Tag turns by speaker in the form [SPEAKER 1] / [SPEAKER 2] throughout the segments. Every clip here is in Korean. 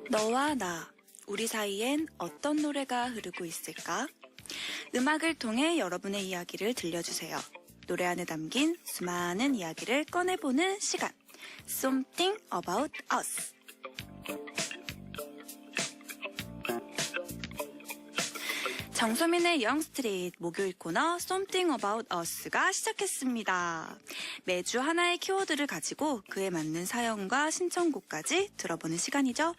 [SPEAKER 1] 너와 나, 우리 사이엔 어떤 노래가 흐르고 있을까? 음악을 통해 여러분의 이야기를 들려주세요. 노래 안에 담긴 수많은 이야기를 꺼내보는 시간. Something About Us. 정소민의 영스트릿 목요일 코너 Something About Us가 시작했습니다. 매주 하나의 키워드를 가지고 그에 맞는 사연과 신청곡까지 들어보는 시간이죠.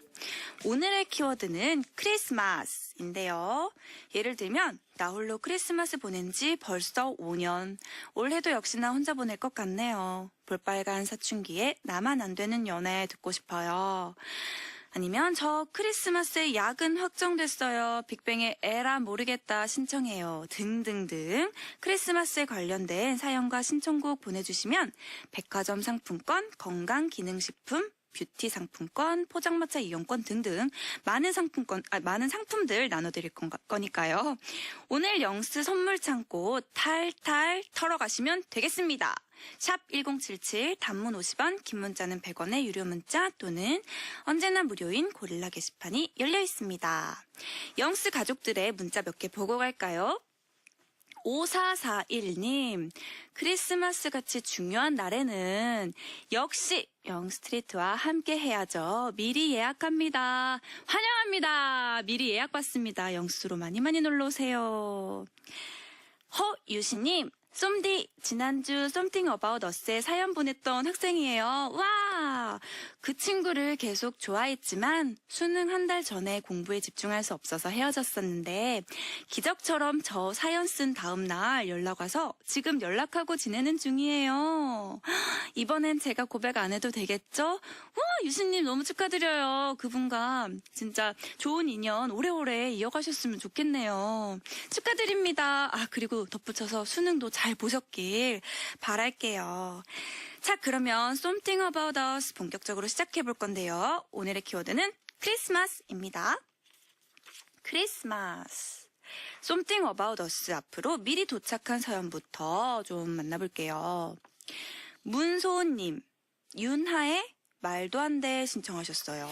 [SPEAKER 1] 오늘의 키워드는 크리스마스인데요. 예를 들면 나 홀로 크리스마스 보낸 지 벌써 5년. 올해도 역시나 혼자 보낼 것 같네요. 볼빨간 사춘기에 나만 안 되는 연애 듣고 싶어요. 아니면 저 크리스마스에 야근 확정됐어요. 빅뱅의 에라 모르겠다 신청해요. 등등등 크리스마스에 관련된 사연과 신청곡 보내주시면 백화점 상품권, 건강기능식품, 뷰티 상품권, 포장마차 이용권 등등 많은 상품들 나눠드릴 거니까요. 오늘 영스 선물 창고 탈탈 털어가시면 되겠습니다. 샵 1077 단문 50원, 긴 문자는 100원의 유료 문자 또는 언제나 무료인 고릴라 게시판이 열려 있습니다. 영스 가족들의 문자 몇 개 보고 갈까요? 5441님, 크리스마스같이 중요한 날에는 역시 영스트리트와 함께 해야죠. 미리 예약합니다. 환영합니다. 미리 예약받습니다. 영스로 많이 놀러오세요. 허유시님, 쏨디, 지난주 Something About Us에 사연 보냈던 학생이에요. 와! 그 친구를 계속 좋아했지만 수능 한 달 전에 공부에 집중할 수 없어서 헤어졌었는데 기적처럼 저 사연 쓴 다음 날 연락 와서 지금 연락하고 지내는 중이에요. 이번엔 제가 고백 안 해도 되겠죠? 와! 유신님 너무 축하드려요. 그분과 진짜 좋은 인연 오래오래 이어가셨으면 좋겠네요. 축하드립니다. 그리고 덧붙여서 수능도 잘 보셨길 바랄게요. 자, 그러면 Something About Us 본격적으로 시작해볼 건데요. 오늘의 키워드는 크리스마스입니다. 크리스마스. Something About Us 앞으로 미리 도착한 사연부터 좀 만나볼게요. 문소은님, 윤하의 말도 안 돼 신청하셨어요.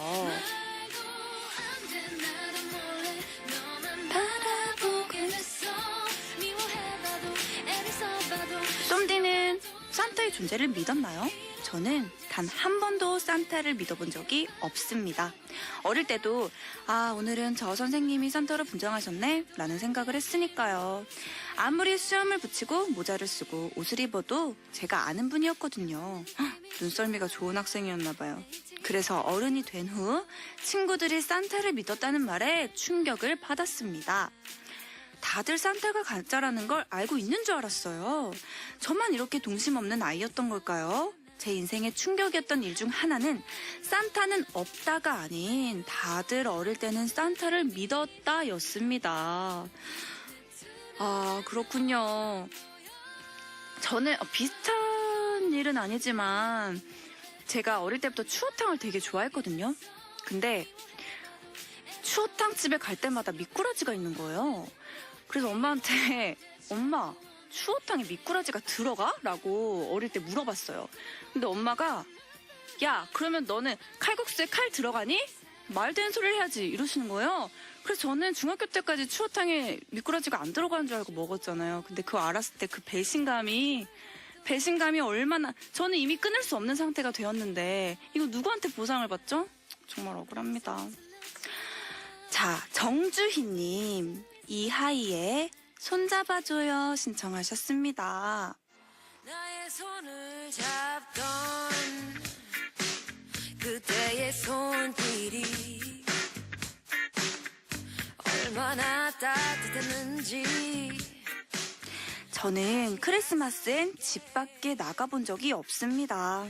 [SPEAKER 1] 쏨디는 산타의 존재를 믿었나요? 저는 단 한 번도 산타를 믿어본 적이 없습니다. 어릴 때도 오늘은 저 선생님이 산타로 분장하셨네? 라는 생각을 했으니까요. 아무리 수염을 붙이고 모자를 쓰고 옷을 입어도 제가 아는 분이었거든요. 눈썰미가 좋은 학생이었나 봐요. 그래서 어른이 된 후 친구들이 산타를 믿었다는 말에 충격을 받았습니다. 다들 산타가 가짜라는 걸 알고 있는 줄 알았어요. 저만 이렇게 동심 없는 아이였던 걸까요? 제 인생의 충격이었던 일 중 하나는 산타는 없다가 아닌 다들 어릴 때는 산타를 믿었다 였습니다. 그렇군요. 저는 비슷한 일은 아니지만 제가 어릴 때부터 추어탕을 되게 좋아했거든요. 근데 추어탕 집에 갈 때마다 미꾸라지가 있는 거예요. 그래서 엄마한테 엄마, 추어탕에 미꾸라지가 들어가? 라고 어릴 때 물어봤어요. 근데 엄마가 야, 그러면 너는 칼국수에 칼 들어가니? 말 되는 소리를 해야지 이러시는 거예요. 그래서 저는 중학교 때까지 추어탕에 미꾸라지가 안 들어가는 줄 알고 먹었잖아요. 근데 그거 알았을 때 그 배신감이 얼마나, 저는 이미 끊을 수 없는 상태가 되었는데 이거 누구한테 보상을 받죠? 정말 억울합니다. 자, 정주희님, 이하이의 손잡아줘요 신청하셨습니다.
[SPEAKER 2] 나의 손을 잡던 그때의 손길이 얼마나 따뜻했는지.
[SPEAKER 1] 저는 크리스마스엔 집 밖에 나가본 적이 없습니다.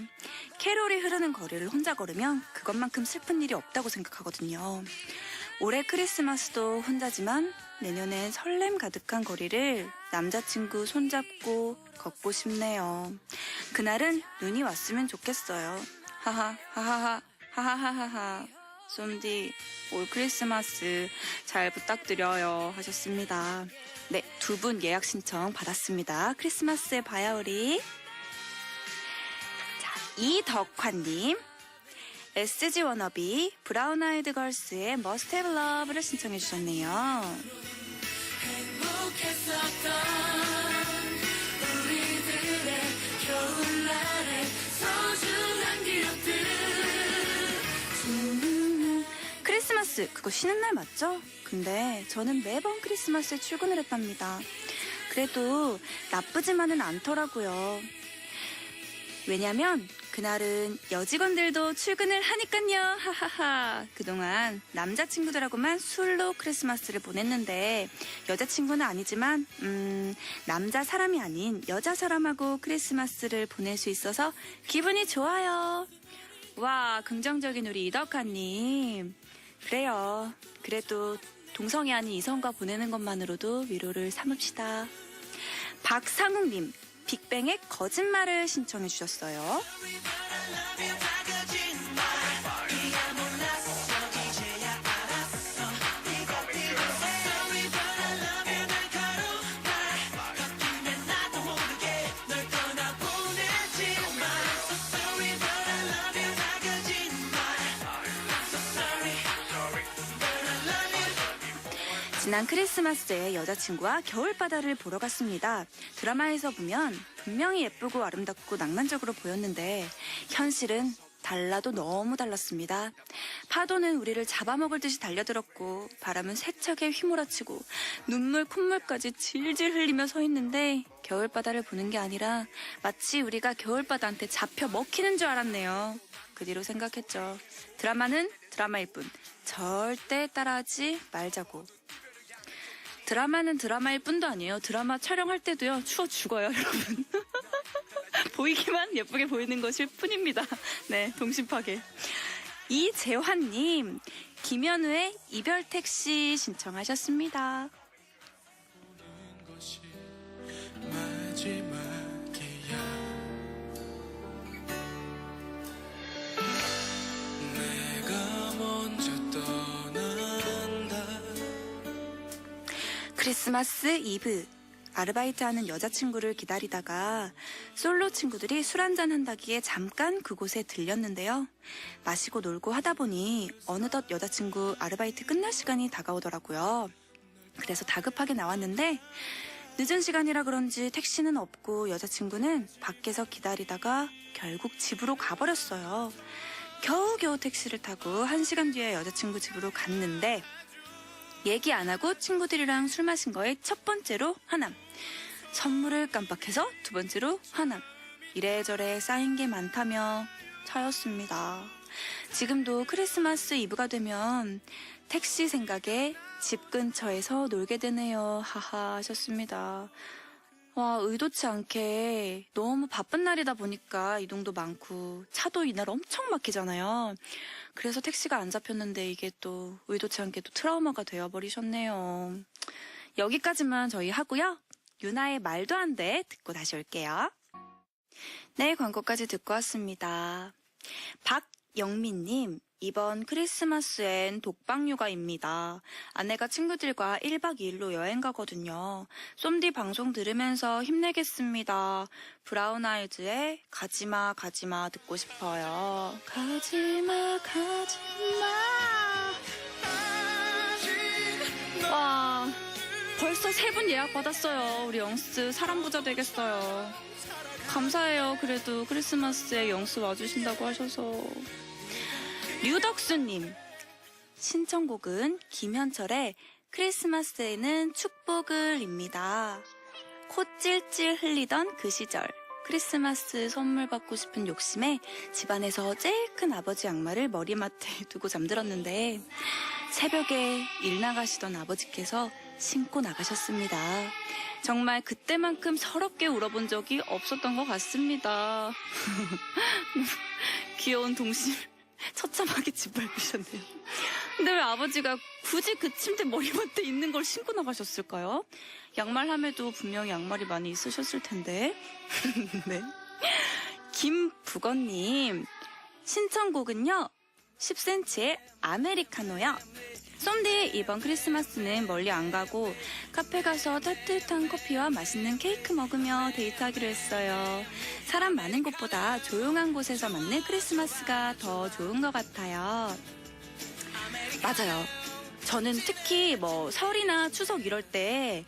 [SPEAKER 1] 캐롤이 흐르는 거리를 혼자 걸으면 그것만큼 슬픈 일이 없다고 생각하거든요. 올해 크리스마스도 혼자지만 내년엔 설렘 가득한 거리를 남자친구 손잡고 걷고 싶네요. 그날은 눈이 왔으면 좋겠어요. 하하하하하. 쏨디, 올 크리스마스 잘 부탁드려요 하셨습니다. 네, 2분 예약 신청 받았습니다. 크리스마스에 봐요 우리. 자, 이덕환님. SG 워너비 브라운 아이드 걸스의 Must Have Love를 신청해 주셨네요.
[SPEAKER 2] 행복했었던 우리들의 겨울날의 소중한 기억들.
[SPEAKER 1] 크리스마스 그거 쉬는 날 맞죠? 근데 저는 매번 크리스마스에 출근을 했답니다. 그래도 나쁘지만은 않더라고요. 왜냐면 그날은 여직원들도 출근을 하니깐요. 하하하. 그동안 남자친구들하고만 술로 크리스마스를 보냈는데 여자친구는 아니지만 남자 사람이 아닌 여자 사람하고 크리스마스를 보낼 수 있어서 기분이 좋아요. 와, 긍정적인 우리 이덕화님. 그래요. 그래도 동성이 아닌 이성과 보내는 것만으로도 위로를 삼읍시다. 박상욱님, 빅뱅의 거짓말을 신청해 주셨어요. 지난 크리스마스에 여자친구와 겨울바다를 보러 갔습니다. 드라마에서 보면 분명히 예쁘고 아름답고 낭만적으로 보였는데 현실은 달라도 너무 달랐습니다. 파도는 우리를 잡아먹을 듯이 달려들었고 바람은 세차게 휘몰아치고 눈물 콧물까지 질질 흘리며 서 있는데 겨울바다를 보는 게 아니라 마치 우리가 겨울바다한테 잡혀 먹히는 줄 알았네요. 그 뒤로 생각했죠. 드라마는 드라마일 뿐 절대 따라하지 말자고. 드라마는 드라마일 뿐도 아니에요. 드라마 촬영할 때도요. 추워 죽어요, 여러분. 보이기만 예쁘게 보이는 것일 뿐입니다. 네, 동심파괴. 이재환님, 김현우의 이별 택시 신청하셨습니다. 크리스마스 이브. 아르바이트하는 여자친구를 기다리다가 솔로 친구들이 술 한잔 한다기에 잠깐 그곳에 들렸는데요. 마시고 놀고 하다 보니 어느덧 여자친구 아르바이트 끝날 시간이 다가오더라고요. 그래서 다급하게 나왔는데 늦은 시간이라 그런지 택시는 없고 여자친구는 밖에서 기다리다가 결국 집으로 가버렸어요. 겨우겨우 택시를 타고 1시간 뒤에 여자친구 집으로 갔는데 얘기 안 하고 친구들이랑 술 마신 거에 첫 번째로 화남. 선물을 깜빡해서 두 번째로 화남. 이래저래 쌓인 게 많다며 차였습니다. 지금도 크리스마스 이브가 되면 택시 생각에 집 근처에서 놀게 되네요. 하하 하셨습니다. 와, 의도치 않게 너무 바쁜 날이다 보니까 이동도 많고 차도 이날 엄청 막히잖아요. 그래서 택시가 안 잡혔는데 이게 또 의도치 않게 또 트라우마가 되어버리셨네요. 여기까지만 저희 하고요. 유나의 말도 안 돼 듣고 다시 올게요. 네, 광고까지 듣고 왔습니다. 박영민님, 이번 크리스마스엔 독방육아입니다. 아내가 친구들과 1박 2일로 여행 가거든요. 쏨디 방송 들으면서 힘내겠습니다. 브라운 아이즈의 가지마 가지마 듣고 싶어요. 가지마 가지마. 와, 벌써 3분 예약 받았어요. 우리 영스 사람 부자 되겠어요. 감사해요. 그래도 크리스마스에 영스 와주신다고 하셔서. 류덕수님, 신청곡은 김현철의 크리스마스에는 축복을입니다. 코 찔찔 흘리던 그 시절, 크리스마스 선물 받고 싶은 욕심에 집안에서 제일 큰 아버지 양말을 머리맡에 두고 잠들었는데 새벽에 일 나가시던 아버지께서 신고 나가셨습니다. 정말 그때만큼 서럽게 울어본 적이 없었던 것 같습니다. 귀여운 동심 처참하게 짓밟으셨네요. 근데 왜 아버지가 굳이 그 침대 머리맡에 있는 걸 신고 나가셨을까요? 양말 함에도 분명히 양말이 많이 있으셨을 텐데. 네. 김부건님, 신청곡은요 10cm의 아메리카노요. 썸디 이번 크리스마스는 멀리 안 가고 카페 가서 따뜻한 커피와 맛있는 케이크 먹으며 데이트하기로 했어요. 사람 많은 곳보다 조용한 곳에서 맞는 크리스마스가 더 좋은 것 같아요. 맞아요. 저는 특히 뭐 설이나 추석 이럴 때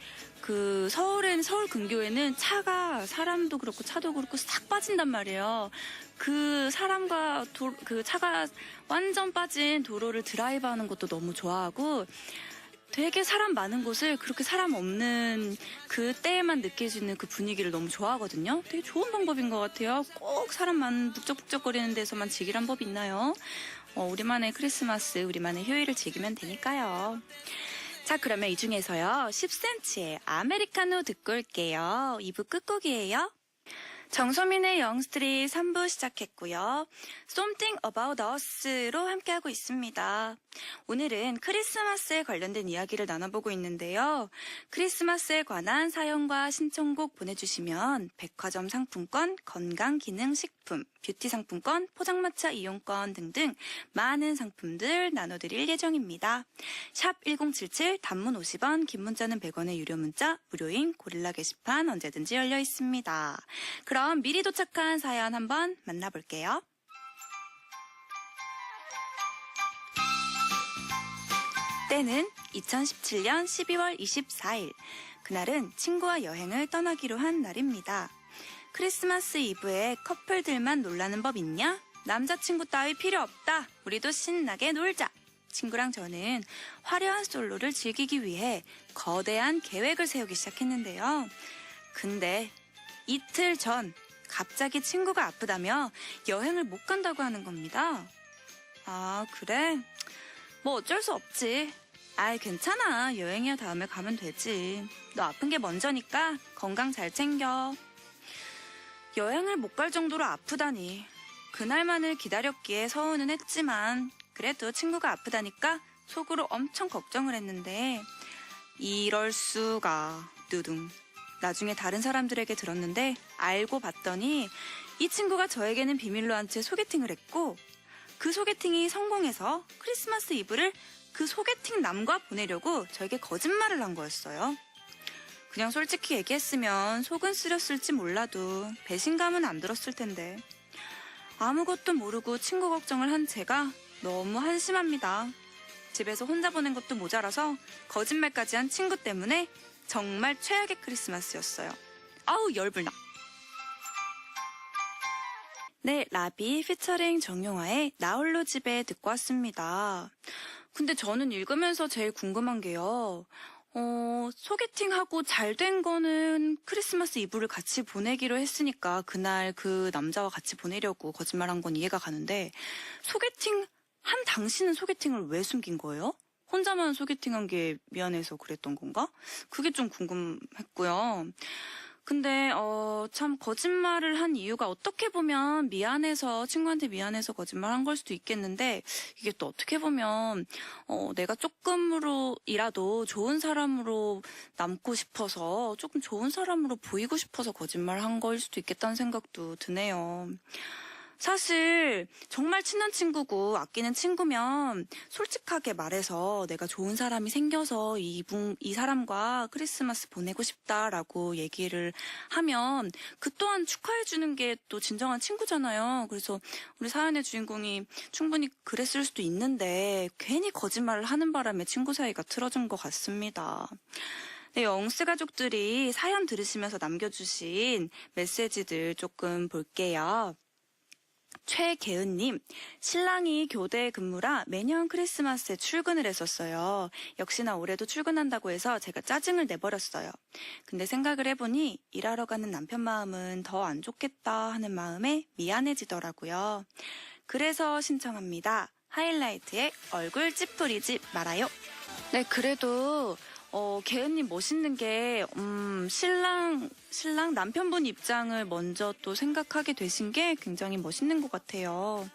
[SPEAKER 1] 서울 근교에는 차가 사람도 그렇고 차도 그렇고 싹 빠진단 말이에요. 그 사람과 그 차가 완전 빠진 도로를 드라이브하는 것도 너무 좋아하고 되게 사람 많은 곳을 그렇게 사람 없는 그때에만 느낄 수 있는 그 분위기를 너무 좋아하거든요. 되게 좋은 방법인 것 같아요. 꼭 사람 많은 북적북적거리는 데서만 즐기란 법 있나요? 우리만의 크리스마스, 우리만의 휴일을 즐기면 되니까요. 자, 그러면 이 중에서요, 10cm의 아메리카노 듣고 올게요. 2부 끝곡이에요. 정소민의 영스트릿 3부 시작했고요. Something About Us로 함께하고 있습니다. 오늘은 크리스마스에 관련된 이야기를 나눠보고 있는데요. 크리스마스에 관한 사연과 신청곡 보내주시면 백화점 상품권, 건강기능식품, 뷰티 상품권, 포장마차 이용권 등등 많은 상품들 나눠드릴 예정입니다. 샵 1077 단문 50원, 긴 문자는 100원의 유료 문자, 무료인 고릴라 게시판 언제든지 열려 있습니다. 그럼 미리 도착한 사연 한번 만나볼게요. 때는 2017년 12월 24일. 그날은 친구와 여행을 떠나기로 한 날입니다. 크리스마스 이브에 커플들만 놀라는 법 있냐? 남자친구 따위 필요 없다. 우리도 신나게 놀자. 친구랑 저는 화려한 솔로를 즐기기 위해 거대한 계획을 세우기 시작했는데요. 근데 이틀 전 갑자기 친구가 아프다며 여행을 못 간다고 하는 겁니다. 아, 그래? 뭐 어쩔 수 없지. 아이, 괜찮아. 여행이야 다음에 가면 되지. 너 아픈 게 먼저니까 건강 잘 챙겨. 여행을 못 갈 정도로 아프다니. 그날만을 기다렸기에 서운은 했지만 그래도 친구가 아프다니까 속으로 엄청 걱정을 했는데 이럴 수가. 두둥. 나중에 다른 사람들에게 들었는데 알고 봤더니 이 친구가 저에게는 비밀로 한 채 소개팅을 했고 그 소개팅이 성공해서 크리스마스 이브를 그 소개팅 남과 보내려고 저에게 거짓말을 한 거였어요. 그냥 솔직히 얘기했으면 속은 쓰렸을지 몰라도 배신감은 안 들었을 텐데 아무것도 모르고 친구 걱정을 한 제가 너무 한심합니다. 집에서 혼자 보낸 것도 모자라서 거짓말까지 한 친구 때문에 정말 최악의 크리스마스였어요. 아우, 열불나. 네, 라비 피처링 정용화의 나 홀로 집에 듣고 왔습니다. 근데 저는 읽으면서 제일 궁금한 게요. 소개팅하고 잘 된 거는 크리스마스 이브를 같이 보내기로 했으니까 그날 그 남자와 같이 보내려고 거짓말한 건 이해가 가는데 한 당신은 소개팅을 왜 숨긴 거예요? 혼자만 소개팅한 게 미안해서 그랬던 건가? 그게 좀 궁금했고요. 근데 참 거짓말을 한 이유가 어떻게 보면 친구한테 미안해서 거짓말한 걸 수도 있겠는데 이게 또 어떻게 보면 내가 조금으로이라도 좋은 사람으로 남고 싶어서 조금 좋은 사람으로 보이고 싶어서 거짓말한 걸 수도 있겠다는 생각도 드네요. 사실 정말 친한 친구고 아끼는 친구면 솔직하게 말해서 내가 좋은 사람이 생겨서 이 사람과 크리스마스 보내고 싶다라고 얘기를 하면 그 또한 축하해주는 게 또 진정한 친구잖아요. 그래서 우리 사연의 주인공이 충분히 그랬을 수도 있는데 괜히 거짓말을 하는 바람에 친구 사이가 틀어진 것 같습니다. 네, 영스 가족들이 사연 들으시면서 남겨주신 메시지들 조금 볼게요. 최계은님, 신랑이 교대 근무라 매년 크리스마스에 출근을 했었어요. 역시나 올해도 출근한다고 해서 제가 짜증을 내버렸어요. 근데 생각을 해보니 일하러 가는 남편 마음은 더 안 좋겠다 하는 마음에 미안해지더라고요. 그래서 신청합니다. 하이라이트의 얼굴 찌푸리지 말아요. 네, 그래도 개은님 멋있는 게, 신랑 남편분 입장을 먼저 또 생각하게 되신 게 굉장히 멋있는 것 같아요.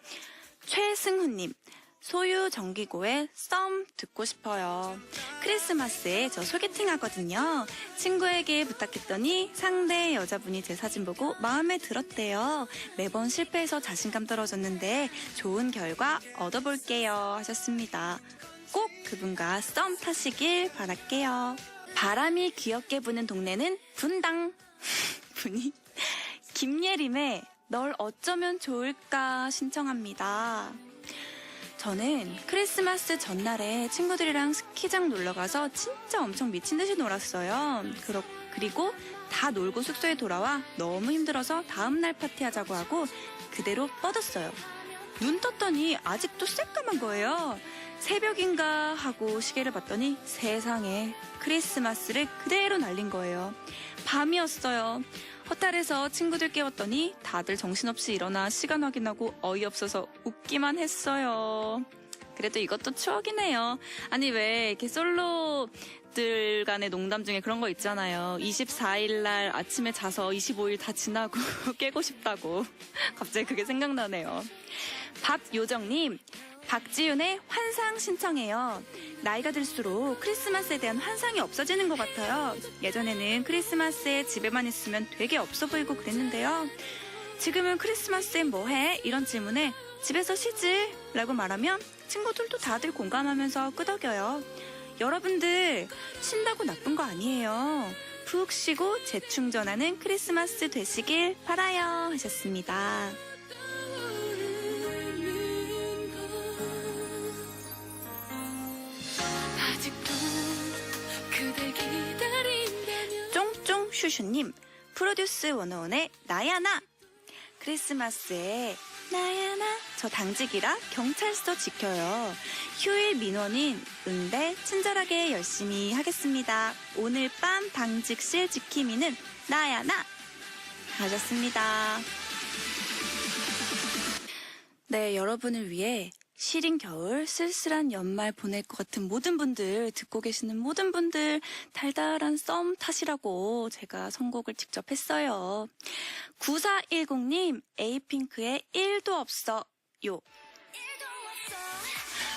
[SPEAKER 1] 최승훈님, 소유 정기고의 썸 듣고 싶어요. 크리스마스에 저 소개팅 하거든요. 친구에게 부탁했더니 상대 여자분이 제 사진 보고 마음에 들었대요. 매번 실패해서 자신감 떨어졌는데 좋은 결과 얻어볼게요 하셨습니다. 꼭 그분과 썸 타시길 바랄게요. 바람이 귀엽게 부는 동네는 분당. 분이 김예림의 널 어쩌면 좋을까 신청합니다. 저는 크리스마스 전날에 친구들이랑 스키장 놀러가서 진짜 엄청 미친 듯이 놀았어요. 그리고 다 놀고 숙소에 돌아와 너무 힘들어서 다음날 파티하자고 하고 그대로 뻗었어요. 눈 떴더니 아직도 새까만 거예요. 새벽인가 하고 시계를 봤더니 세상에 크리스마스를 그대로 날린 거예요. 밤이었어요. 허탈해서 친구들 깨웠더니 다들 정신없이 일어나 시간 확인하고 어이없어서 웃기만 했어요. 그래도 이것도 추억이네요. 아니 왜 이렇게 솔로들 간의 농담 중에 그런 거 있잖아요. 24일 날 아침에 자서 25일 다 지나고 깨고 싶다고. 갑자기 그게 생각나네요. 밥요정님, 박지윤의 환상 신청해요. 나이가 들수록 크리스마스에 대한 환상이 없어지는 것 같아요. 예전에는 크리스마스에 집에만 있으면 되게 없어 보이고 그랬는데요. 지금은 크리스마스에 뭐해? 이런 질문에 집에서 쉬지? 라고 말하면 친구들도 다들 공감하면서 끄덕여요. 여러분들 쉰다고 나쁜 거 아니에요. 푹 쉬고 재충전하는 크리스마스 되시길 바라요 하셨습니다.
[SPEAKER 2] 아직도 그댈 기다린다면
[SPEAKER 1] 쫑쫑 슈슈님, 프로듀스 101의 나야나. 크리스마스에 나야나. 저 당직이라 경찰서 지켜요. 휴일 민원인 응대 친절하게 열심히 하겠습니다. 오늘 밤 당직실 지킴이는 나야나 하셨습니다. 네, 여러분을 위해 시린 겨울, 쓸쓸한 연말 보낼 것 같은 모든 분들, 듣고 계시는 모든 분들 달달한 썸 타시라고 제가 선곡을 직접 했어요. 9410님, 에이핑크의 1도 없어요.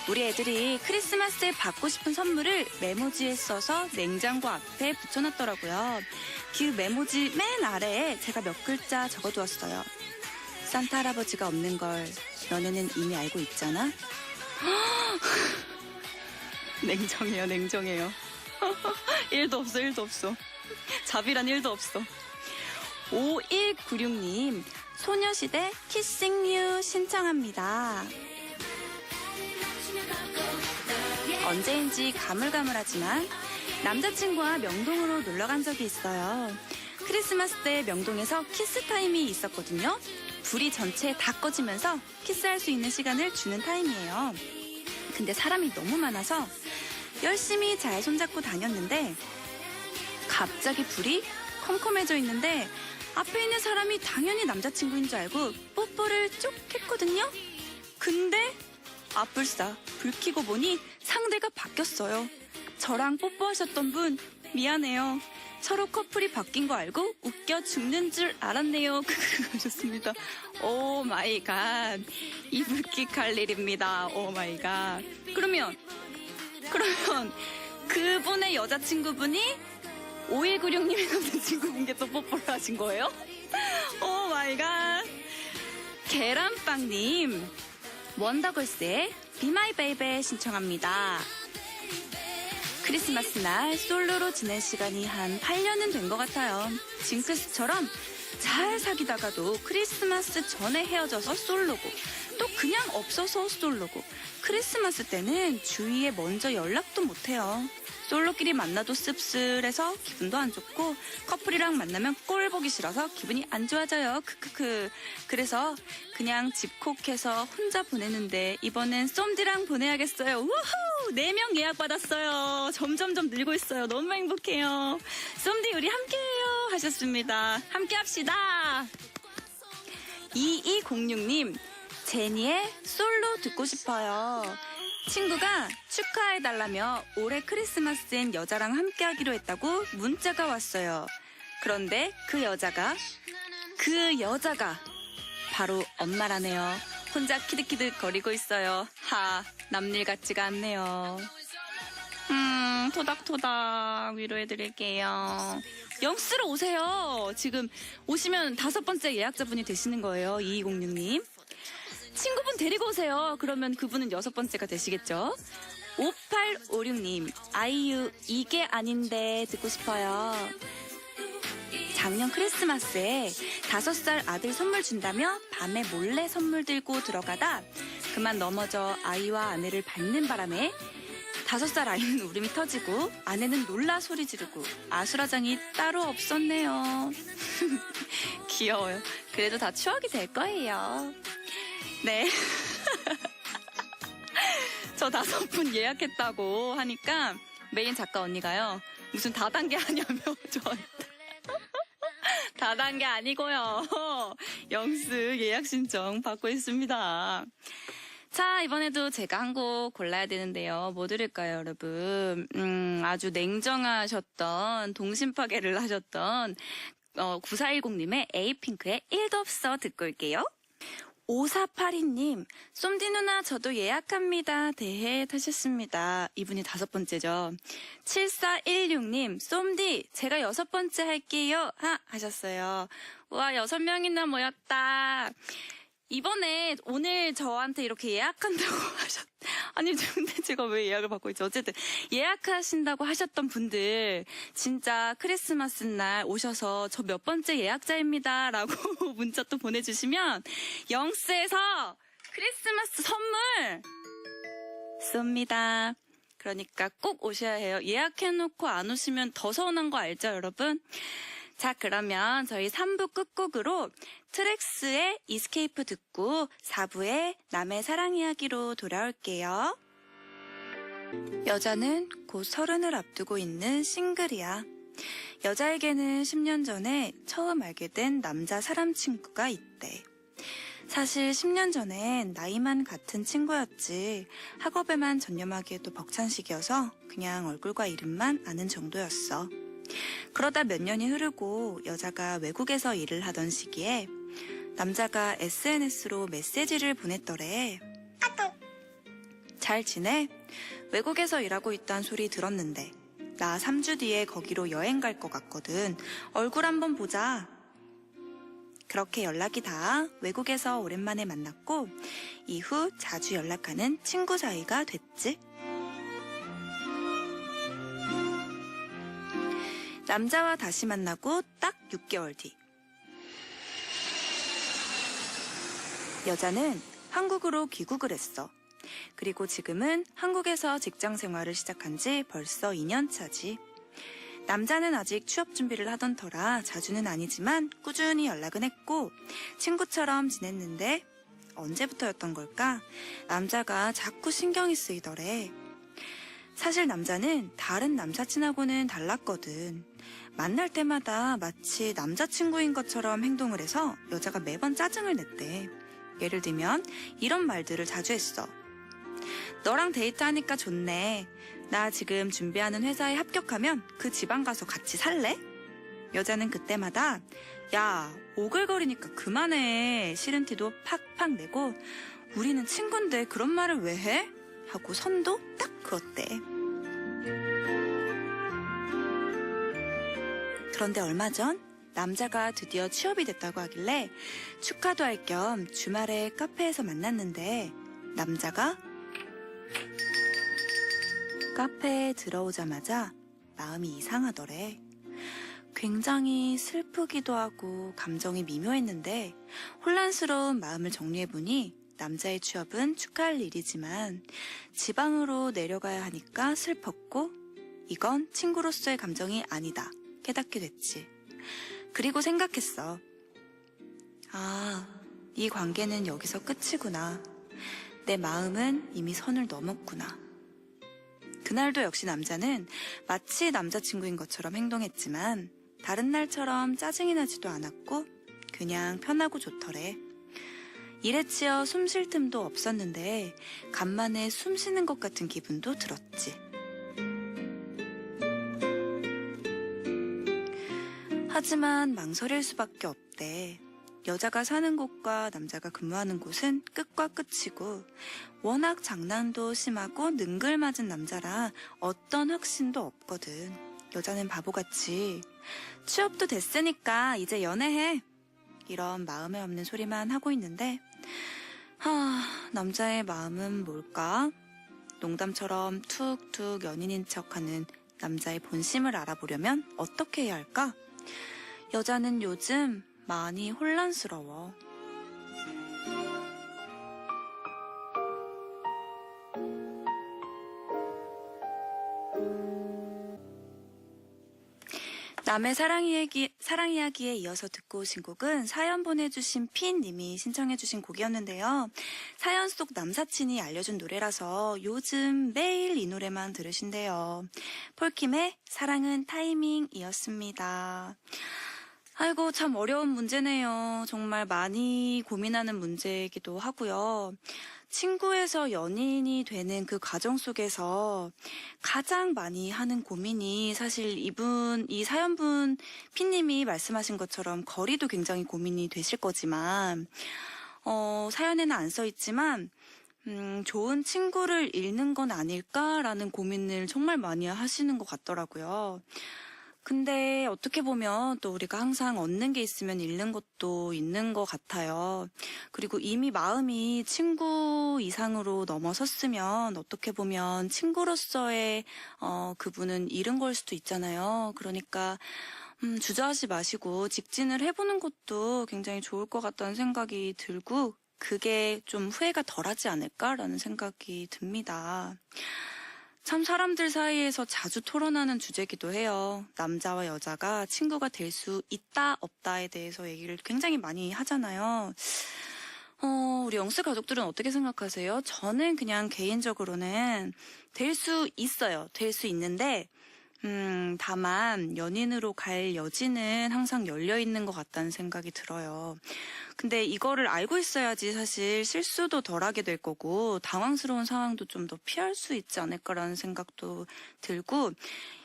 [SPEAKER 1] 우리 애들이 크리스마스에 받고 싶은 선물을 메모지에 써서 냉장고 앞에 붙여놨더라고요. 그 메모지 맨 아래에 제가 몇 글자 적어두었어요. 산타 할아버지가 없는 걸 너네는 이미 알고 있잖아? 냉정해요, 냉정해요. 1도 없어, 1도 없어. 자비란 1도 없어. 5196님, 소녀시대 키싱 유 신청합니다. 언제인지 가물가물하지만 남자친구와 명동으로 놀러간 적이 있어요. 크리스마스 때 명동에서 키스 타임이 있었거든요. 불이 전체 다 꺼지면서 키스할 수 있는 시간을 주는 타임이에요. 근데 사람이 너무 많아서 열심히 잘 손잡고 다녔는데 갑자기 불이 컴컴해져 있는데 앞에 있는 사람이 당연히 남자친구인 줄 알고 뽀뽀를 쭉 했거든요. 근데 앞불싸 불 켜고 보니 상대가 바뀌었어요. 저랑 뽀뽀하셨던 분 미안해요. 서로 커플이 바뀐 거 알고 웃겨 죽는 줄 알았네요. 하셨습니다. 오 마이 갓. 이불킥할 일입니다. 오 마이 갓. 그러면 그분의 여자친구분이 5196님의 남자친구분께 또 뽀뽀를 하신 거예요? 오 마이 갓. 계란빵님, 원더걸스의 Be My Baby 신청합니다. 크리스마스 날 솔로로 지낸 시간이 한 8년은 된 것 같아요. 징크스처럼 잘 사귀다가도 크리스마스 전에 헤어져서 솔로고 또 그냥 없어서 솔로고 크리스마스 때는 주위에 먼저 연락도 못해요. 솔로끼리 만나도 씁쓸해서 기분도 안 좋고 커플이랑 만나면 꼴 보기 싫어서 기분이 안 좋아져요. 크크크. 그래서 그냥 집콕해서 혼자 보내는데 이번엔 쏨디랑 보내야겠어요. 우후! 4명 예약 받았어요. 점점점 늘고 있어요. 너무 행복해요. 쏨디 우리 함께해요 하셨습니다. 함께 합시다. 2206님, 제니의 솔로 듣고 싶어요. 친구가 축하해달라며 올해 크리스마스엔 여자랑 함께하기로 했다고 문자가 왔어요. 그런데 그 여자가 바로 엄마라네요. 혼자 키득키득 거리고 있어요. 남일 같지가 않네요. 토닥토닥 위로해드릴게요. 영수로 오세요. 지금 오시면 5번째 예약자분이 되시는 거예요. 2206님. 친구분 데리고 오세요. 그러면 그분은 6번째가 되시겠죠? 5856님, 아이유, 이게 아닌데 듣고 싶어요. 작년 크리스마스에 5살 아들 선물 준다며 밤에 몰래 선물 들고 들어가다 그만 넘어져 아이와 아내를 밟는 바람에 5살 아이는 울음이 터지고 아내는 놀라 소리 지르고 아수라장이 따로 없었네요. 귀여워요. 그래도 다 추억이 될 거예요. 네. 저 5분 예약했다고 하니까 메인 작가 언니가요. 무슨 다단계 하냐며 저한테. 다단계 아니고요. 영수 예약 신청 받고 있습니다. 자, 이번에도 제가 한 곡 골라야 되는데요. 뭐 들을까요, 여러분? 아주 냉정하셨던, 동심 파괴를 하셨던 9410님의 에이핑크의 1도 없어 듣고 올게요. 5482님, 쏨디 누나 저도 예약합니다. 대해 타셨습니다. 이분이 5번째죠. 7416님, 쏨디 제가 6번째 할게요. 하셨어요. 와, 6명이나 모였다. 이번에 오늘 저한테 이렇게 예약한다고 아니 근데 제가 왜 예약을 받고 있지? 어쨌든 예약하신다고 하셨던 분들 진짜 크리스마스 날 오셔서 저 몇 번째 예약자입니다 라고 문자 또 보내주시면 영스에서 크리스마스 선물 쏩니다. 그러니까 꼭 오셔야 해요. 예약해놓고 안 오시면 더 서운한 거 알죠, 여러분? 자, 그러면 저희 3부 끝곡으로 트랙스의 이스케이프 듣고 4부의 남의 사랑 이야기로 돌아올게요. 여자는 곧 30을 앞두고 있는 싱글이야. 여자에게는 10년 전에 처음 알게 된 남자 사람 친구가 있대. 사실 10년 전엔 나이만 같은 친구였지 학업에만 전념하기에도 벅찬 시기여서 그냥 얼굴과 이름만 아는 정도였어. 그러다 몇 년이 흐르고 여자가 외국에서 일을 하던 시기에 남자가 SNS로 메시지를 보냈더래. 잘 지내? 외국에서 일하고 있단 소리 들었는데 나 3주 뒤에 거기로 여행 갈 것 같거든. 얼굴 한번 보자. 그렇게 연락이 닿아 외국에서 오랜만에 만났고 이후 자주 연락하는 친구 사이가 됐지. 남자와 다시 만나고 딱 6개월 뒤. 여자는 한국으로 귀국을 했어. 그리고 지금은 한국에서 직장 생활을 시작한 지 벌써 2년 차지. 남자는 아직 취업 준비를 하던 터라 자주는 아니지만 꾸준히 연락은 했고 친구처럼 지냈는데 언제부터였던 걸까? 남자가 자꾸 신경이 쓰이더래. 사실 남자는 다른 남사친하고는 달랐거든. 만날 때마다 마치 남자친구인 것처럼 행동을 해서 여자가 매번 짜증을 냈대. 예를 들면 이런 말들을 자주 했어. 너랑 데이트하니까 좋네. 나 지금 준비하는 회사에 합격하면 그 지방 가서 같이 살래? 여자는 그때마다 야, 오글거리니까 그만해. 싫은 티도 팍팍 내고 우리는 친구인데 그런 말을 왜 해? 하고 선도 딱 그었대. 그런데 얼마 전 남자가 드디어 취업이 됐다고 하길래 축하도 할 겸 주말에 카페에서 만났는데 남자가 카페에 들어오자마자 마음이 이상하더래. 굉장히 슬프기도 하고 감정이 미묘했는데 혼란스러운 마음을 정리해보니 남자의 취업은 축하할 일이지만 지방으로 내려가야 하니까 슬펐고 이건 친구로서의 감정이 아니다 깨닫게 됐지. 그리고 생각했어. 아, 이 관계는 여기서 끝이구나. 내 마음은 이미 선을 넘었구나. 그날도 역시 남자는 마치 남자친구인 것처럼 행동했지만 다른 날처럼 짜증이 나지도 않았고 그냥 편하고 좋더래. 일에 치여 숨 쉴 틈도 없었는데 간만에 숨 쉬는 것 같은 기분도 들었지. 하지만 망설일 수밖에 없대. 여자가 사는 곳과 남자가 근무하는 곳은 끝과 끝이고 워낙 장난도 심하고 능글맞은 남자라 어떤 확신도 없거든. 여자는 바보같이 취업도 됐으니까 이제 연애해. 이런 마음에 없는 소리만 하고 있는데 남자의 마음은 뭘까? 농담처럼 툭툭 연인인 척하는 남자의 본심을 알아보려면 어떻게 해야 할까? 여자는 요즘 많이 혼란스러워. 남의 사랑 이야기에 이어서 듣고 오신 곡은 사연 보내주신 핀님이 신청해주신 곡이었는데요. 사연 속 남사친이 알려준 노래라서 요즘 매일 이 노래만 들으신대요. 폴킴의 사랑은 타이밍이었습니다. 아이고, 참 어려운 문제네요. 정말 많이 고민하는 문제이기도 하고요. 친구에서 연인이 되는 그 과정 속에서 가장 많이 하는 고민이 사실 이 사연분 피님이 말씀하신 것처럼 거리도 굉장히 고민이 되실 거지만, 사연에는 안 써 있지만, 좋은 친구를 잃는 건 아닐까라는 고민을 정말 많이 하시는 것 같더라고요. 근데 어떻게 보면 또 우리가 항상 얻는 게 있으면 잃는 것도 있는 것 같아요. 그리고 이미 마음이 친구 이상으로 넘어섰으면 어떻게 보면 친구로서의 그분은 잃은 걸 수도 있잖아요. 그러니까 주저하지 마시고 직진을 해보는 것도 굉장히 좋을 것 같다는 생각이 들고 그게 좀 후회가 덜하지 않을까라는 생각이 듭니다. 참 사람들 사이에서 자주 토론하는 주제기도 해요. 남자와 여자가 친구가 될 수 있다 없다에 대해서 얘기를 굉장히 많이 하잖아요. 우리 영스 가족들은 어떻게 생각하세요? 저는 그냥 개인적으로는 될 수 있어요. 될 수 있는데 다만 연인으로 갈 여지는 항상 열려 있는 것 같다는 생각이 들어요. 근데 이거를 알고 있어야지 사실 실수도 덜 하게 될 거고 당황스러운 상황도 좀 더 피할 수 있지 않을까라는 생각도 들고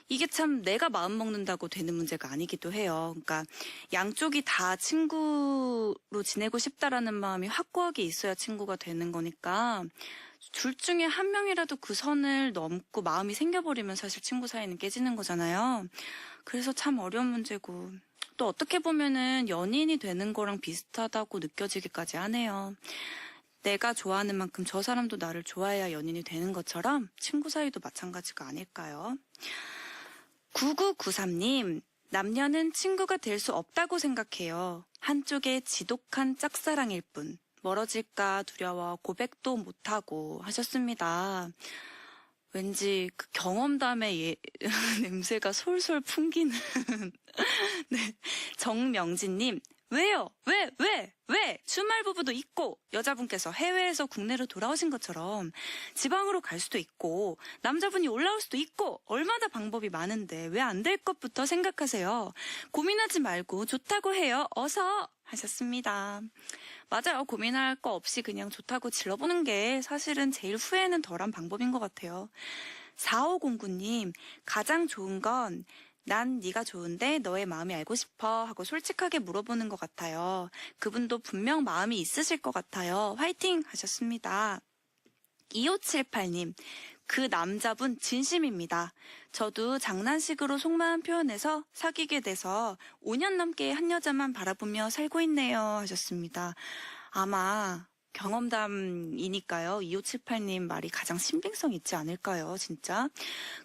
[SPEAKER 1] 이게 참 내가 마음 먹는다고 되는 문제가 아니기도 해요. 그러니까 양쪽이 다 친구로 지내고 싶다라는 마음이 확고하게 있어야 친구가 되는 거니까 둘 중에 한 명이라도 그 선을 넘고 마음이 생겨버리면 사실 친구 사이는 깨지는 거잖아요. 그래서 참 어려운 문제고 또 어떻게 보면은 연인이 되는 거랑 비슷하다고 느껴지기까지 하네요. 내가 좋아하는 만큼 저 사람도 나를 좋아해야 연인이 되는 것처럼 친구 사이도 마찬가지가 아닐까요? 9993님, 남녀는 친구가 될 수 없다고 생각해요. 한쪽의 지독한 짝사랑일 뿐. 멀어질까 두려워 고백도 못하고 하셨습니다. 왠지 그 경험담의 냄새가 솔솔 풍기는 네. 정명진님, 왜요? 왜? 주말 부부도 있고 여자분께서 해외에서 국내로 돌아오신 것처럼 지방으로 갈 수도 있고 남자분이 올라올 수도 있고 얼마나 방법이 많은데 왜 안 될 것부터 생각하세요. 고민하지 말고 좋다고 해요. 어서 하셨습니다. 맞아요. 고민할 거 없이 그냥 좋다고 질러보는 게 사실은 제일 후회는 덜한 방법인 것 같아요. 4509님, 가장 좋은 건 난 네가 좋은데 너의 마음이 알고 싶어 하고 솔직하게 물어보는 것 같아요. 그분도 분명 마음이 있으실 것 같아요. 화이팅 하셨습니다. 2578님, 그 남자분 진심입니다. 저도 장난식으로 속마음 표현해서 사귀게 돼서 5년 넘게 한 여자만 바라보며 살고 있네요 하셨습니다. 아마 경험담이니까요. 2578님 말이 가장 신빙성 있지 않을까요, 진짜?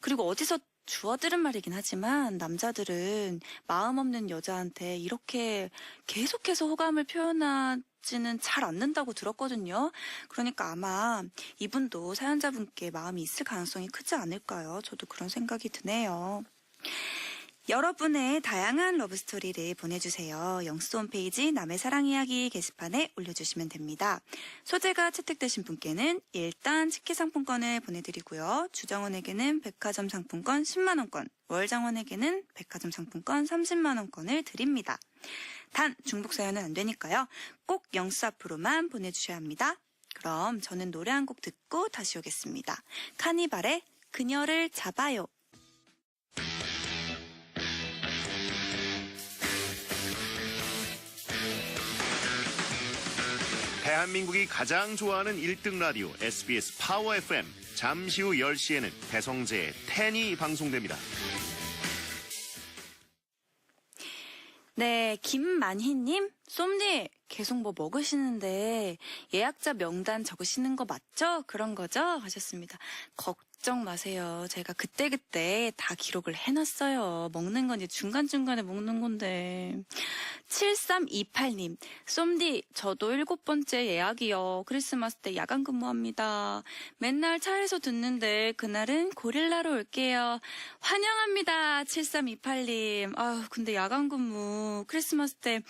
[SPEAKER 1] 그리고 어디서 주워들은 말이긴 하지만 남자들은 마음 없는 여자한테 이렇게 계속해서 호감을 표현하지는 잘 않는다고 들었거든요. 그러니까 아마 이분도 사연자분께 마음이 있을 가능성이 크지 않을까요? 저도 그런 생각이 드네요. 여러분의 다양한 러브스토리를 보내주세요. 영스 홈페이지 남의 사랑 이야기 게시판에 올려주시면 됩니다. 소재가 채택되신 분께는 일단 치킨 상품권을 보내드리고요. 주정원에게는 백화점 상품권 10만원권, 월장원에게는 백화점 상품권 30만원권을 드립니다. 단 중복 사연은 안 되니까요. 꼭 영스 앞으로만 보내주셔야 합니다. 그럼 저는 노래 한 곡 듣고 다시 오겠습니다. 카니발의 그녀를 잡아요.
[SPEAKER 3] 대한민국이 가장 좋아하는 1등 라디오 SBS 파워 FM. 잠시 후 10시에는 배성재의 텐이 방송됩니다.
[SPEAKER 1] 네, 김만희님, 쏨니 계속 뭐 먹으시는데 예약자 명단 적으시는 거 맞죠? 그런 거죠? 하셨습니다. 걱정 마세요. 제가 그때그때 다 기록을 해놨어요. 먹는 건 이제 중간중간에 먹는 건데. 7328님, 쏨디, 저도 7번째 예약이요. 크리스마스 때 야간 근무합니다. 맨날 차에서 듣는데 그날은 고릴라로 올게요. 환영합니다. 7328님. 아유, 근데 야간 근무, 크리스마스 때,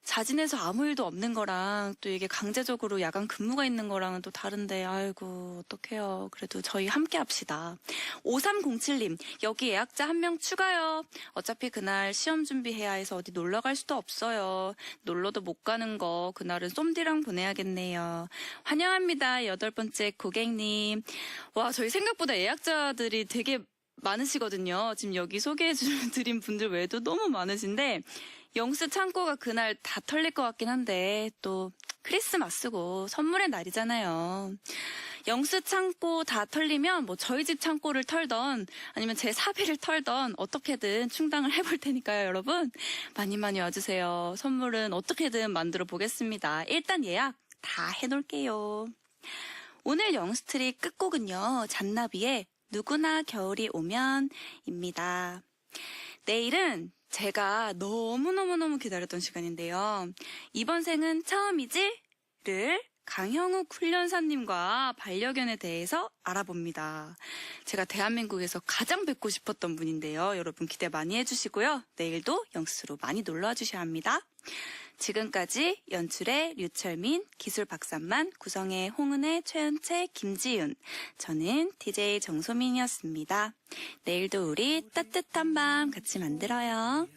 [SPEAKER 1] 자진해서 아무 일도 없는 거랑 또 이게 강제적으로 야간 근무가 있는 거랑은 또 다른데 아이고 어떡해요. 그래도 저희 함께 합시다. 5307님 여기 예약자 1명 추가요. 어차피 그날 시험 준비해야 해서 어디 놀러 갈 수도 없어요. 놀러도 못 가는 거 그날은 쏨디랑 보내야겠네요. 환영합니다. 8번째 고객님. 와 저희 생각보다 예약자들이 되게 많으시거든요. 지금 여기 소개해드린 분들 외에도 너무 많으신데 영스 창고가 그날 다 털릴 것 같긴 한데 또 크리스마스고 선물의 날이잖아요. 영스 창고 다 털리면 뭐 저희 집 창고를 털던 아니면 제 사비를 털던 어떻게든 충당을 해볼 테니까요, 여러분. 많이 많이 와주세요. 선물은 어떻게든 만들어 보겠습니다. 일단 예약 다 해놓을게요. 오늘 영스트리 끝곡은요. 잔나비의 누구나 겨울이 오면입니다. 내일은 제가 너무너무너무 기다렸던 시간인데요. 이번 생은 처음이지?를 강형욱 훈련사님과 반려견에 대해서 알아봅니다. 제가 대한민국에서 가장 뵙고 싶었던 분인데요. 여러분 기대 많이 해주시고요. 내일도 영스로 많이 놀러와 주셔야 합니다. 지금까지 연출의 류철민, 기술 박산만, 구성의 홍은혜, 최은채, 김지윤. 저는 DJ 정소민이었습니다. 내일도 우리 따뜻한 밤 같이 만들어요.